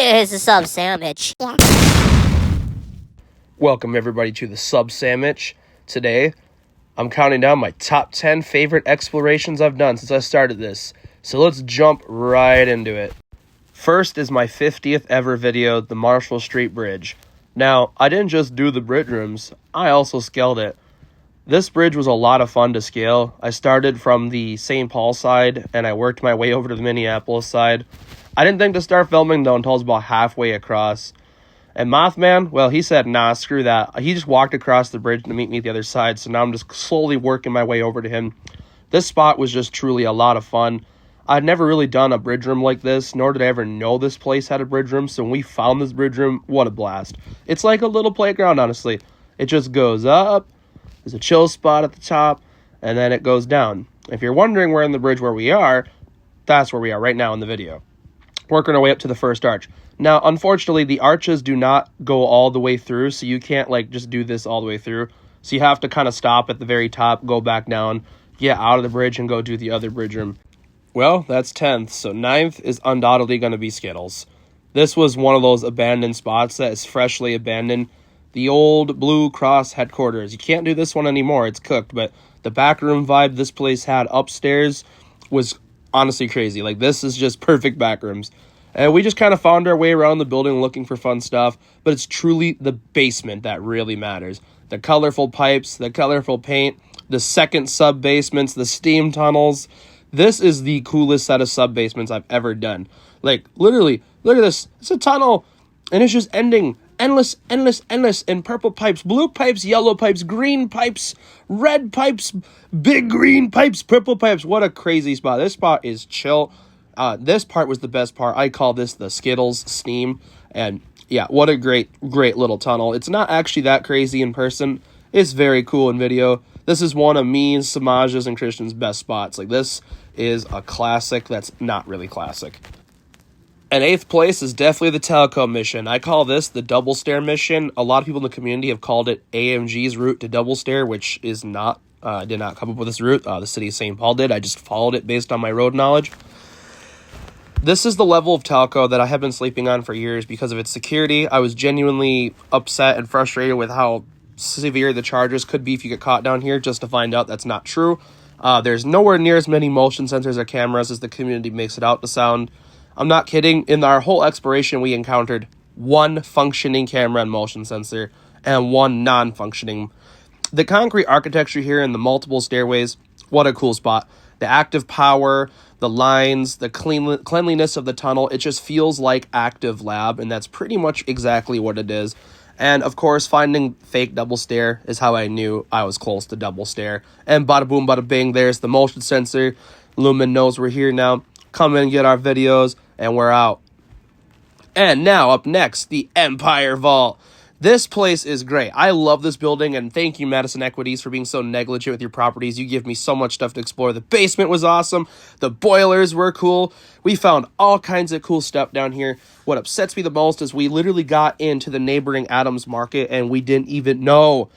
It's a Sub-Sammich. Yeah. Welcome everybody to the Sub-Sammich. Today, I'm counting down my top 10 favorite explorations I've done since I started this. So let's jump right into it. First is my 50th ever video, the Marshall Street Bridge. Now, I didn't just do the bridge rooms, I also scaled it. This bridge was a lot of fun to scale. I started from the St. Paul side, and I worked my way over to the Minneapolis side. I didn't think to start filming, though, until I was about halfway across. And Mothman, well, he said, nah, screw that. He just walked across the bridge to meet me at the other side, so now I'm just slowly working my way over to him. This spot was just truly a lot of fun. I'd never really done a bridge room like this, nor did I ever know this place had a bridge room, so when we found this bridge room, what a blast. It's like a little playground, honestly. It just goes up. There's a chill spot at the top, and then it goes down. If you're wondering where in the bridge where we are, that's where we are right now in the video. Working our way up to the first arch. Now, unfortunately, the arches do not go all the way through, so you can't, just do this all the way through. So you have to kind of stop at the very top, go back down, get out of the bridge, and go do the other bridge room. Well, that's 10th, so 9th is undoubtedly going to be Skittles. This was one of those abandoned spots that is freshly abandoned. The old Blue Cross headquarters. You can't do this one anymore. It's cooked. But the back room vibe this place had upstairs was honestly crazy. This is just perfect back rooms. And we just kind of found our way around the building looking for fun stuff. But it's truly the basement that really matters. The colorful pipes, the colorful paint, the second sub-basements, the steam tunnels. This is the coolest set of sub-basements I've ever done. Literally, look at this. It's a tunnel. And it's just ending. Endless, and purple pipes, blue pipes, yellow pipes, green pipes, red pipes, big green pipes, purple pipes. What a crazy spot. This spot is chill. This part was the best part. I call this the Skittles steam. And yeah, what a great little tunnel. It's not actually that crazy in person. It's very cool in video. This is one of me, Samaja's, and Christian's best spots. This is a classic that's not really classic. And 8th place is definitely the telecom mission. I call this the double stair mission. A lot of people in the community have called it AMG's route to double stair, which is not. I did not come up with this route. The city of St. Paul did. I just followed it based on my road knowledge. This is the level of telco that I have been sleeping on for years because of its security. I was genuinely upset and frustrated with how severe the charges could be if you get caught down here, just to find out that's not true. There's nowhere near as many motion sensors or cameras as the community makes it out to sound. I'm not kidding. In our whole exploration, we encountered one functioning camera and motion sensor and one non-functioning. The concrete architecture here and the multiple stairways, what a cool spot. The active power, the lines, the cleanliness of the tunnel, it just feels like active lab, and that's pretty much exactly what it is. And, of course, finding fake double stair is how I knew I was close to double stair. And bada boom, bada bing, there's the motion sensor. Lumen knows we're here now. Come in and get our videos, and we're out. And now, up next, the Empire Vault. This place is great. I love this building, and thank you, Madison Equities, for being so negligent with your properties. You give me so much stuff to explore. The basement was awesome. The boilers were cool. We found all kinds of cool stuff down here. What upsets me the most is we literally got into the neighboring Adams Market, and we didn't even know.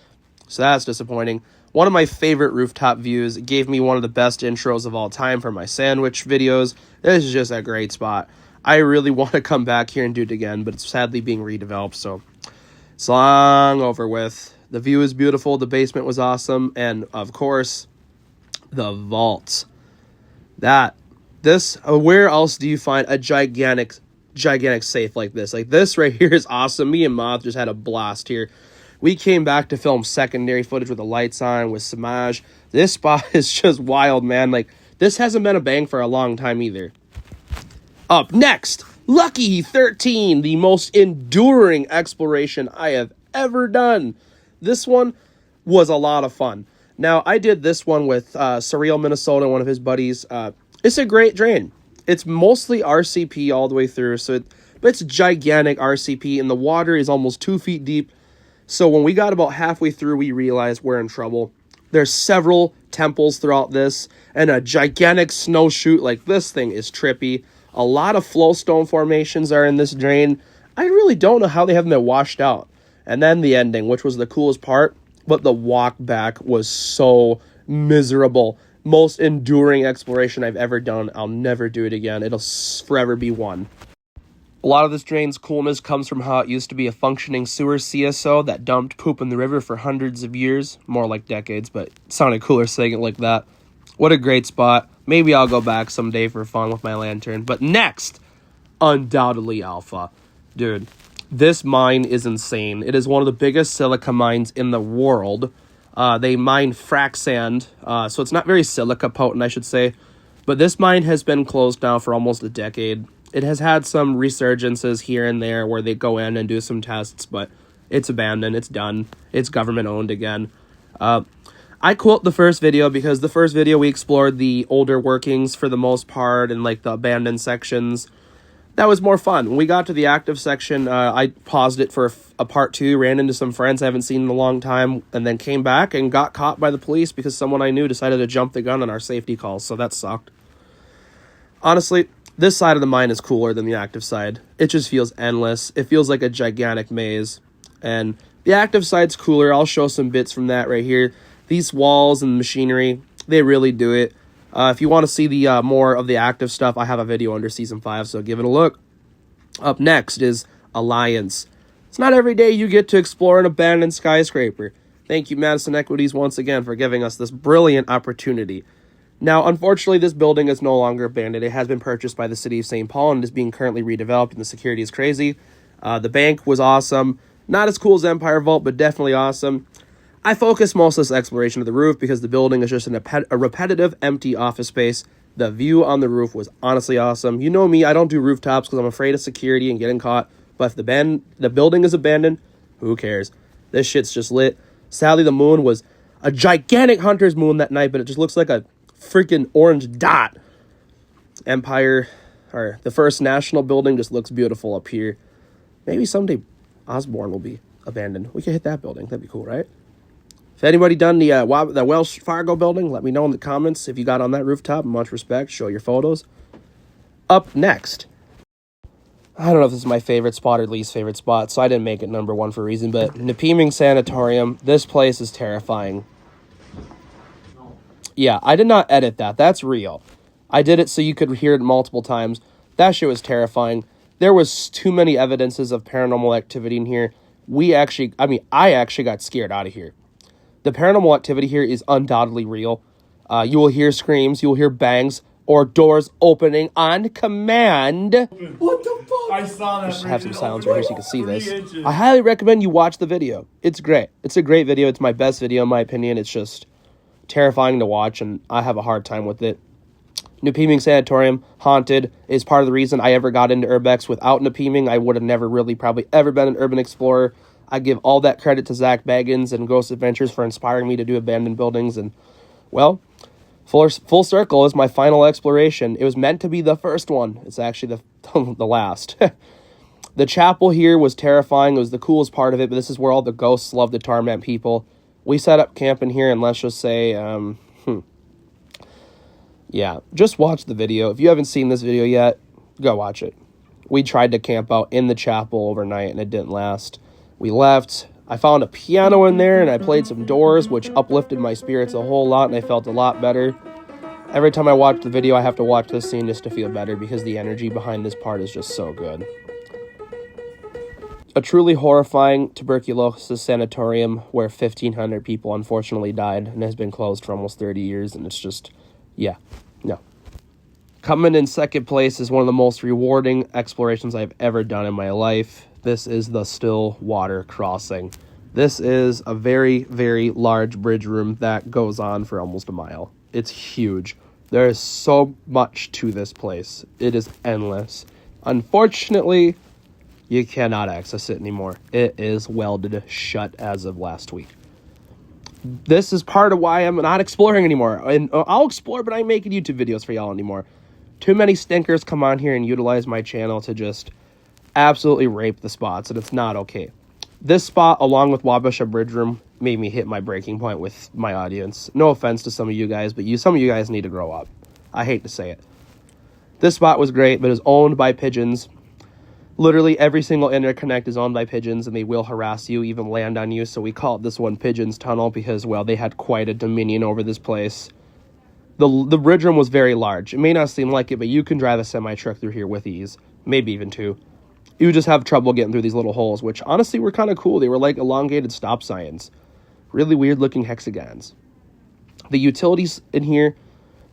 So that's disappointing. One of my favorite rooftop views. It gave me one of the best intros of all time for my sandwich videos. This is just a great spot. I really want to come back here and do it again, but it's sadly being redeveloped, so it's long over with. The view is beautiful. The basement was awesome. And, of course, the vault. Where else do you find a gigantic safe like this? This right here is awesome. Me and Moth just had a blast here. We came back to film secondary footage with the lights on, with Samaj. This spot is just wild, man. This hasn't been a bang for a long time either. Up next, Lucky 13, the most enduring exploration I have ever done. This one was a lot of fun. Now, I did this one with Surreal Minnesota, one of his buddies. It's a great drain. It's mostly RCP all the way through, but it's gigantic RCP, and the water is almost 2 feet deep. So when we got about halfway through, we realized we're in trouble. There's several temples throughout this, and a gigantic snow chute. This thing is trippy. A lot of flowstone formations are in this drain. I really don't know how they haven't been washed out. And then the ending, which was the coolest part, but the walk back was so miserable. Most enduring exploration I've ever done. I'll never do it again. It'll forever be one. A lot of this drain's coolness comes from how it used to be a functioning sewer CSO that dumped poop in the river for hundreds of years. More like decades, but it sounded cooler saying it like that. What a great spot. Maybe I'll go back someday for fun with my lantern. But next, undoubtedly Alpha. Dude, this mine is insane. It is one of the biggest silica mines in the world. They mine frac sand, so it's not very silica potent, I should say. But this mine has been closed now for almost a decade. It has had some resurgences here and there where they go in and do some tests, but it's abandoned, it's done, it's government owned again. I quote the first video because the first video we explored the older workings for the most part and like the abandoned sections. That was more fun. When we got to the active section, I paused it for a part 2, ran into some friends I haven't seen in a long time, and then came back and got caught by the police because someone I knew decided to jump the gun on our safety calls, so that sucked. Honestly, this side of the mine is cooler than the active side. It just feels endless. It feels like a gigantic maze. And the active side's cooler. I'll show some bits from that right here. These walls and machinery, they really do it. If you want to see the more of the active stuff, I have a video under Season 5, so give it a look. Up next is Alliance. It's not every day you get to explore an abandoned skyscraper. Thank you, Madison Equities, once again for giving us this brilliant opportunity. Now, unfortunately, this building is no longer abandoned. It has been purchased by the city of St. Paul and is being currently redeveloped, and the security is crazy. The bank was awesome. Not as cool as Empire Vault, but definitely awesome. I focused most of this exploration of the roof because the building is just a repetitive, empty office space. The view on the roof was honestly awesome. You know me, I don't do rooftops because I'm afraid of security and getting caught. But if the building is abandoned, who cares? This shit's just lit. Sadly, the moon was a gigantic hunter's moon that night, but it just looks like a freaking orange dot. Empire, or the First National building just looks beautiful up here. Maybe someday Osborne will be abandoned. We could hit that building. That'd be cool, right? If anybody done the Wells Fargo building, let me know in the comments if you got on that rooftop. Much respect. Show your photos. Up next, I don't know if this is my favorite spot or least favorite spot, so I didn't make it number 1 for a reason, but Nepeeming Sanatorium, this place is terrifying. Yeah, I did not edit that. That's real. I did it so you could hear it multiple times. That shit was terrifying. There was too many evidences of paranormal activity in here. I actually got scared out of here. The paranormal activity here is undoubtedly real. You will hear screams, you will hear bangs, or doors opening on command. What the fuck? I saw that. Just have some sounds right here so you can see this. I highly recommend you watch the video. It's great. It's a great video. It's my best video in my opinion. It's just terrifying to watch, and I have a hard time with it. Nepeeming Sanatorium, haunted, is part of the reason I ever got into Urbex. Without Nepeeming, I would have never really probably ever been an urban explorer. I give all that credit to Zach Baggins and Ghost Adventures for inspiring me to do abandoned buildings. And, well, full circle is my final exploration. It was meant to be the first one. It's actually the last. The chapel here was terrifying. It was the coolest part of it, but this is where all the ghosts love to torment people. We set up camp in here, and let's just say, yeah, just watch the video. If you haven't seen this video yet, go watch it. We tried to camp out in the chapel overnight, and it didn't last. We left. I found a piano in there, and I played some Doors, which uplifted my spirits a whole lot, and I felt a lot better. Every time I watch the video, I have to watch this scene just to feel better, because the energy behind this part is just so good. A truly horrifying tuberculosis sanatorium where 1,500 people unfortunately died and has been closed for almost 30 years, and it's just, yeah, no. Coming in second place is one of the most rewarding explorations I've ever done in my life. This is the Still Water Crossing. This is a very, very large bridge room that goes on for almost a mile. It's huge. There is so much to this place. It is endless. Unfortunately, you cannot access it anymore. It is welded shut as of last week. This is part of why I'm not exploring anymore. And I'll explore, but I ain't making YouTube videos for y'all anymore. Too many stinkers come on here and utilize my channel to just absolutely rape the spots, and it's not okay. This spot, along with Wabasha Bridge Room, made me hit my breaking point with my audience. No offense to some of you guys, but some of you guys need to grow up. I hate to say it. This spot was great, but is owned by pigeons. Literally every single interconnect is owned by pigeons, and they will harass you, even land on you. So we called this one Pigeons Tunnel because, well, they had quite a dominion over this place. The bridge room was very large. It may not seem like it, but you can drive a semi-truck through here with ease. Maybe even 2. you would just have trouble getting through these little holes, which honestly were kind of cool. They were like elongated stop signs. Really weird looking hexagons. The utilities in here,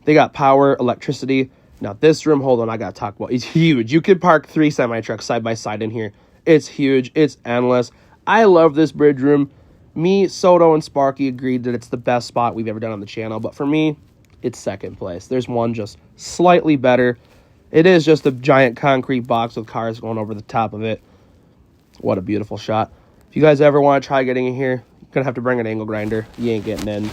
they got power, electricity. Now this room, hold on, I gotta talk about, it's huge. You could park 3 semi-trucks side by side in here. It's huge, it's endless. I love this bridge room. Me, Soto, and Sparky agreed that it's the best spot we've ever done on the channel, but for me, it's second place. There's one just slightly better. It is just a giant concrete box with cars going over the top of it. What a beautiful shot. If you guys ever want to try getting in here, you're going to have to bring an angle grinder. You ain't getting in.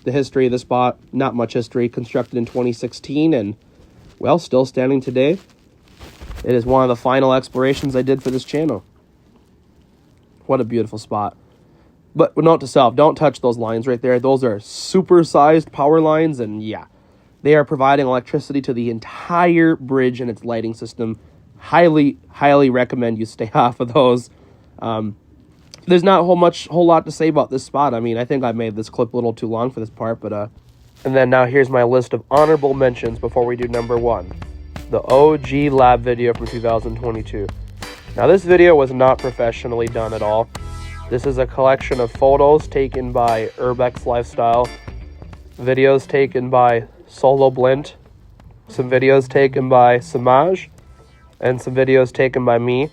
The history of the spot, not much history. Constructed in 2016 and, well, still standing today. It is one of the final explorations I did for this channel. What a beautiful spot. But note to self, don't touch those lines right there. Those are super-sized power lines, and yeah, they are providing electricity to the entire bridge and its lighting system. Highly, highly recommend you stay off of those. There's not a whole lot to say about this spot. I mean, I think I made this clip a little too long for this part, but and then now here's my list of honorable mentions before we do number 1. The OG lab video from 2022. Now this video was not professionally done at all. This is a collection of photos taken by Urbex Lifestyle, videos taken by Solo Blint, some videos taken by Samaj, and some videos taken by me,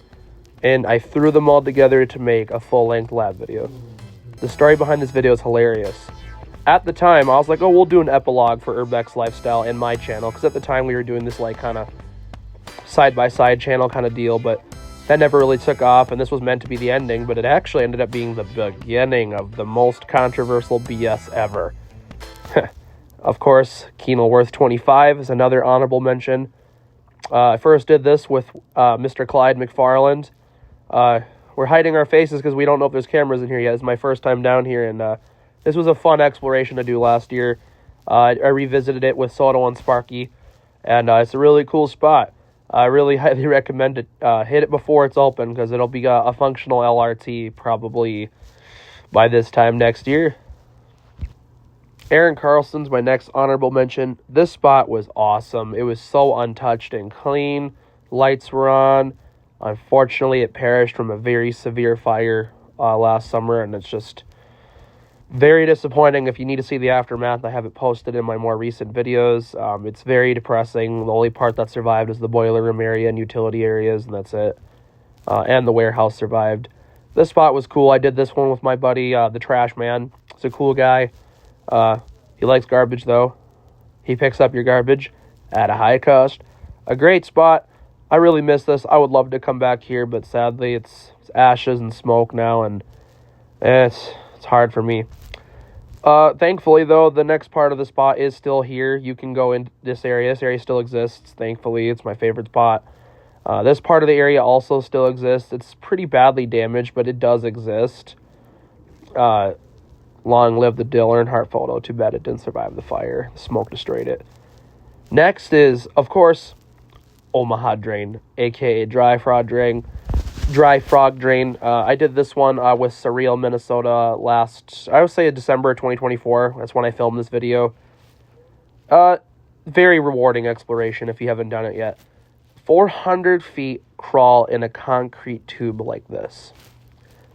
and I threw them all together to make a full-length lab video. The story behind this video is hilarious. At the time, I was like, oh, we'll do an epilogue for Urbex Lifestyle and my channel, because at the time we were doing this like kind of side-by-side channel kind of deal, but that never really took off, and this was meant to be the ending, but it actually ended up being the beginning of the most controversial BS ever. Of course, Kenilworth 25 is another honorable mention. I first did this with Mr. Clyde McFarland. We're hiding our faces because we don't know if there's cameras in here yet. It's my first time down here, and this was a fun exploration to do last year. I revisited it with Soto and Sparky, and it's a really cool spot. I really highly recommend it. Hit it before it's open because it'll be a functional LRT probably by this time next year. Aaron Carlson's my next honorable mention. This spot was awesome. It was so untouched and clean. Lights were on. Unfortunately, it perished from a very severe fire last summer, and it's just very disappointing. If you need to see the aftermath, I have it posted in my more recent videos. It's very depressing. The only part that survived is the boiler room area and utility areas, and that's it. And the warehouse survived. This spot was cool. I did this one with my buddy, the Trash Man. He's a cool guy. He likes garbage, though. He picks up your garbage at a high cost. A great spot. I really miss this. I would love to come back here, but sadly, it's ashes and smoke now, and it's hard for me. Thankfully, though, the next part of the spot is still here. You can go in this area. This area still exists. Thankfully, it's my favorite spot. This part of the area also still exists. It's pretty badly damaged, but it does exist. Long live the Dale Earnhardt photo. Too bad it didn't survive the fire. The smoke destroyed it. Next is, of course, Omaha Drain, a.k.a. Dry Frog Drain. I did this one with Surreal, Minnesota I would say December 2024. That's when I filmed this video. Very rewarding exploration if you haven't done it yet. 400 feet crawl in a concrete tube like this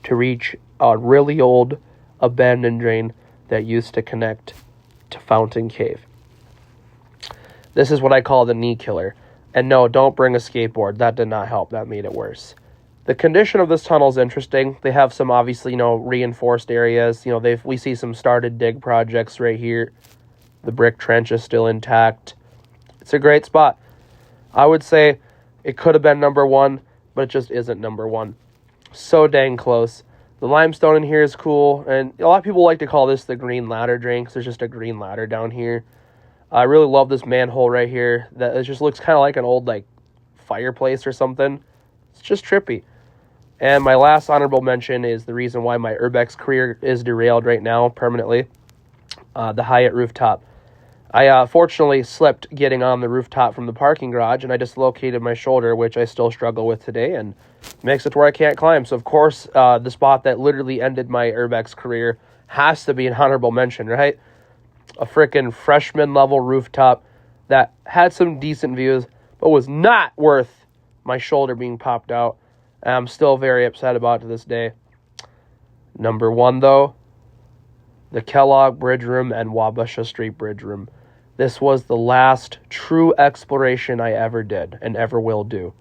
to reach a really old abandoned drain that used to connect to Fountain Cave. This is what I call the knee killer. And no, don't bring a skateboard. That did not help. That made it worse. The condition of this tunnel is interesting. They have some obviously, reinforced areas. We see some started dig projects right here. The brick trench is still intact. It's a great spot. I would say it could have been number 1, but it just isn't number 1. So dang close. The limestone in here is cool, and a lot of people like to call this the green ladder drain because there's just a green ladder down here. I really love this manhole right here. That it just looks kind of like an old fireplace or something. It's just trippy. And my last honorable mention is the reason why my Urbex career is derailed right now permanently. The Hyatt rooftop. I fortunately slipped getting on the rooftop from the parking garage, and I dislocated my shoulder, which I still struggle with today, and makes it to where I can't climb. So, of course, the spot that literally ended my Urbex career has to be an honorable mention, right? A frickin' freshman-level rooftop that had some decent views, but was not worth my shoulder being popped out. And I'm still very upset about it to this day. Number 1, though, the Kellogg Bridge Room and Wabasha Street Bridge Room. This was the last true exploration I ever did and ever will do.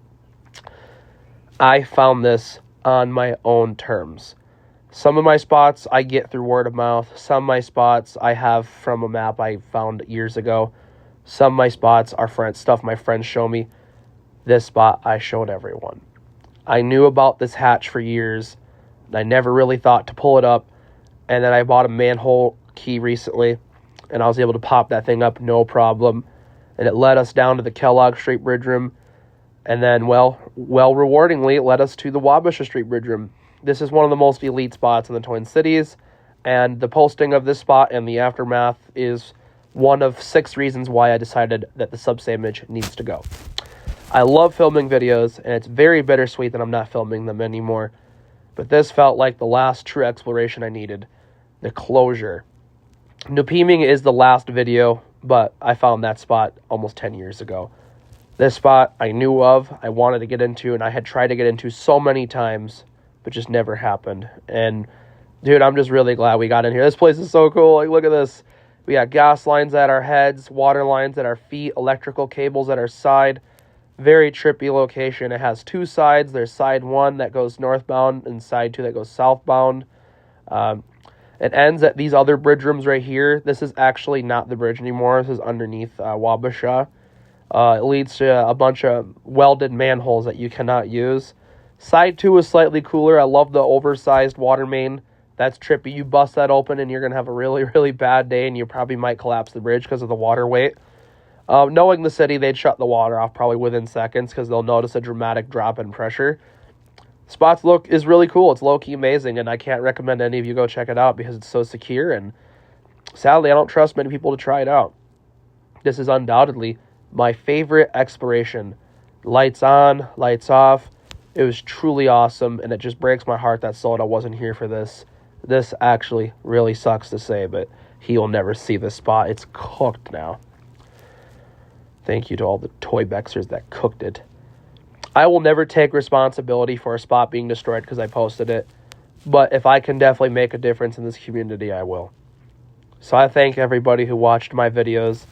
I found this on my own terms. Some of my spots I get through word of mouth. Some of my spots I have from a map I found years ago. Some of my spots are stuff my friends show me. This spot I showed everyone. I knew about this hatch for years. And I never really thought to pull it up. And then I bought a manhole key recently, and I was able to pop that thing up no problem. And it led us down to the Kellogg Street Bridge Room. And then, well rewardingly, it led us to the Wabasha Street Bridge Room. This is one of the most elite spots in the Twin Cities. And the posting of this spot and the aftermath is one of 6 reasons why I decided that the Sub-Sammich needs to go. I love filming videos, and it's very bittersweet that I'm not filming them anymore. But this felt like the last true exploration I needed. The closure. Nupiming is the last video, but I found that spot almost 10 years ago. This spot I knew of, I wanted to get into, and I had tried to get into so many times, but just never happened. And, dude, I'm just really glad we got in here. This place is so cool. Like, look at this. We got gas lines at our heads, water lines at our feet, electrical cables at our side. Very trippy location. It has 2 sides. There's side 1 that goes northbound and side 2 that goes southbound. It ends at these other bridge rooms right here. This is actually not the bridge anymore. This is underneath Wabasha. It leads to a bunch of welded manholes that you cannot use. Side 2 is slightly cooler. I love the oversized water main. That's trippy. You bust that open and you're going to have a really, really bad day, and you probably might collapse the bridge because of the water weight. Knowing the city, they'd shut the water off probably within seconds because they'll notice a dramatic drop in pressure. Spots look is really cool. It's low-key amazing, and I can't recommend any of you go check it out because it's so secure, and sadly, I don't trust many people to try it out. This is undoubtedly my favorite exploration. Lights on, lights off. It was truly awesome, and it just breaks my heart that Soda wasn't here for this. This actually really sucks to say, but he will never see this spot. It's cooked now. Thank you to all the toy Bexers that cooked it. I will never take responsibility for a spot being destroyed because I posted it. But if I can definitely make a difference in this community, I will. So I thank everybody who watched my videos.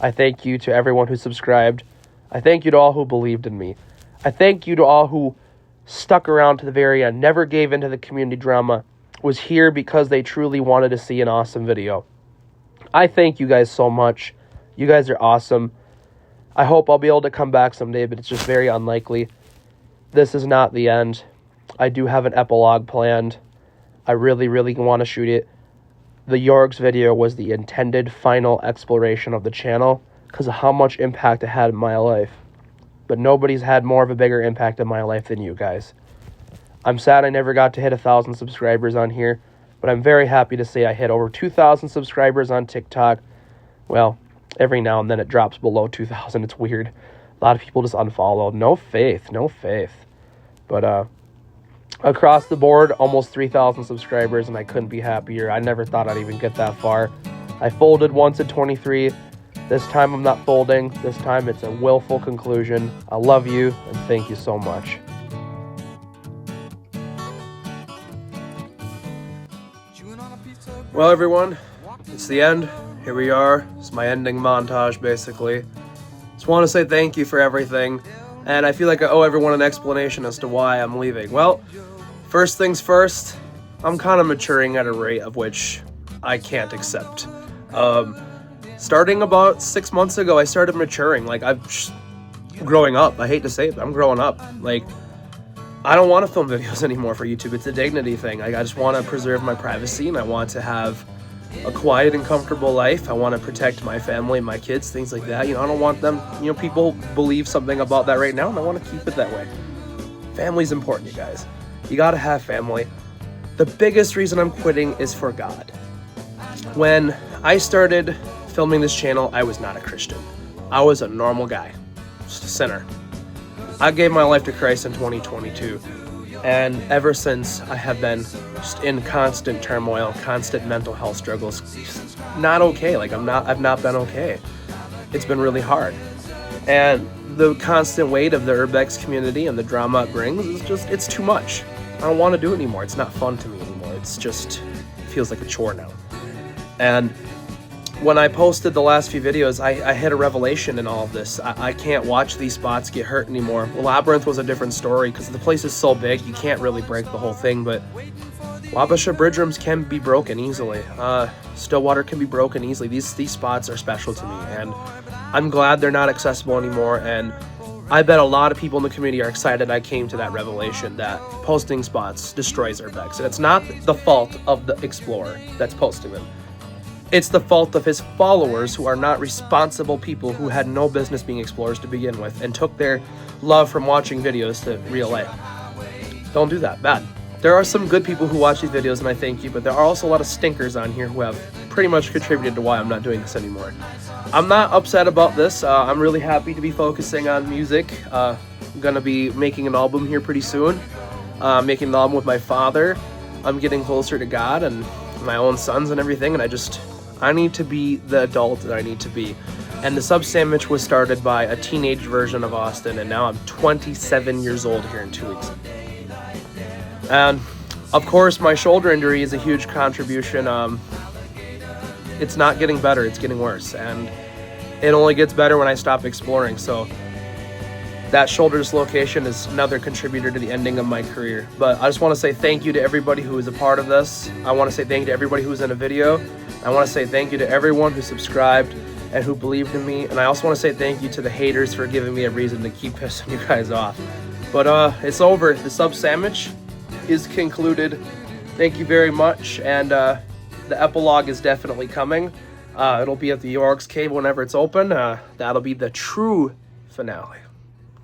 I thank you to everyone who subscribed. I thank you to all who believed in me. I thank you to all who stuck around to the very end, never gave into the community drama, was here because they truly wanted to see an awesome video. I thank you guys so much. You guys are awesome. I hope I'll be able to come back someday, but it's just very unlikely. This is not the end. I do have an epilogue planned. I really, really want to shoot it. The Yorks video was the intended final exploration of the channel because of how much impact it had in my life. But nobody's had more of a bigger impact in my life than you guys. I'm sad I never got to hit 1,000 subscribers on here, but I'm very happy to say I hit over 2,000 subscribers on TikTok. Well, every now and then it drops below 2,000. It's weird. A lot of people just unfollow. No faith. But across the board, almost 3,000 subscribers, and I couldn't be happier. I never thought I'd even get that far. I folded once at 23. This time I'm not folding. This time it's a willful conclusion. I love you, and thank you so much. Well, everyone, it's the end. Here we are. It's my ending montage, basically. Just want to say thank you for everything, and I feel like I owe everyone an explanation as to why I'm leaving. Well, first things first, I'm kind of maturing at a rate of which I can't accept. Starting about 6 months ago, I started maturing. Like, growing up. I hate to say it, but I'm growing up. Like, I don't want to film videos anymore for YouTube. It's a dignity thing. Like, I just want to preserve my privacy, and I want to have a quiet and comfortable life. I want to protect my family, my kids, things like that. I don't want them, people believe something about that right now, and I want to keep it that way. Family's important, you guys. You got to have family. The biggest reason I'm quitting is for God. When I started filming this channel, I was not a Christian. I was a normal guy, just a sinner. I gave my life to Christ in 2022, and ever since I have been just in constant turmoil, constant mental health struggles. Not okay. Like, I've not been okay. It's been really hard. And the constant weight of the urbex community and the drama it brings is just, it's too much. I don't want to do it anymore. It's not fun to me anymore. It's just, it feels like a chore now. And when I posted the last few videos, I had a revelation in all of this. I can't watch these spots get hurt anymore. Labyrinth was a different story because the place is so big, you can't really break the whole thing, but Wabasha bridge rooms can be broken easily. Stillwater can be broken easily. These spots are special to me, and I'm glad they're not accessible anymore, and I bet a lot of people in the community are excited I came to that revelation that posting spots destroys urbex. And it's not the fault of the explorer that's posting them. It's the fault of his followers who are not responsible people who had no business being explorers to begin with and took their love from watching videos to real life. Don't do that. Bad. There are some good people who watch these videos and I thank you, but there are also a lot of stinkers on here who have pretty much contributed to why I'm not doing this anymore. I'm not upset about this. I'm really happy to be focusing on music. I'm going to be making an album here pretty soon. Making an album with my father. I'm getting closer to God and my own sons and everything, and I need to be the adult that I need to be. And the Sub-Sammich was started by a teenage version of Austin, and now I'm 27 years old here in 2 weeks. And of course, my shoulder injury is a huge contribution. It's not getting better, it's getting worse. And it only gets better when I stop exploring. So that shoulder dislocation is another contributor to the ending of my career. But I just want to say thank you to everybody who is a part of this. I want to say thank you to everybody who was in a video. I want to say thank you to everyone who subscribed and who believed in me. And I also want to say thank you to the haters for giving me a reason to keep pissing you guys off. But it's over. The Sub-Sammich is concluded. Thank you very much. And the epilogue is definitely coming. It'll be at the York's Cave whenever it's open. That'll be the true finale.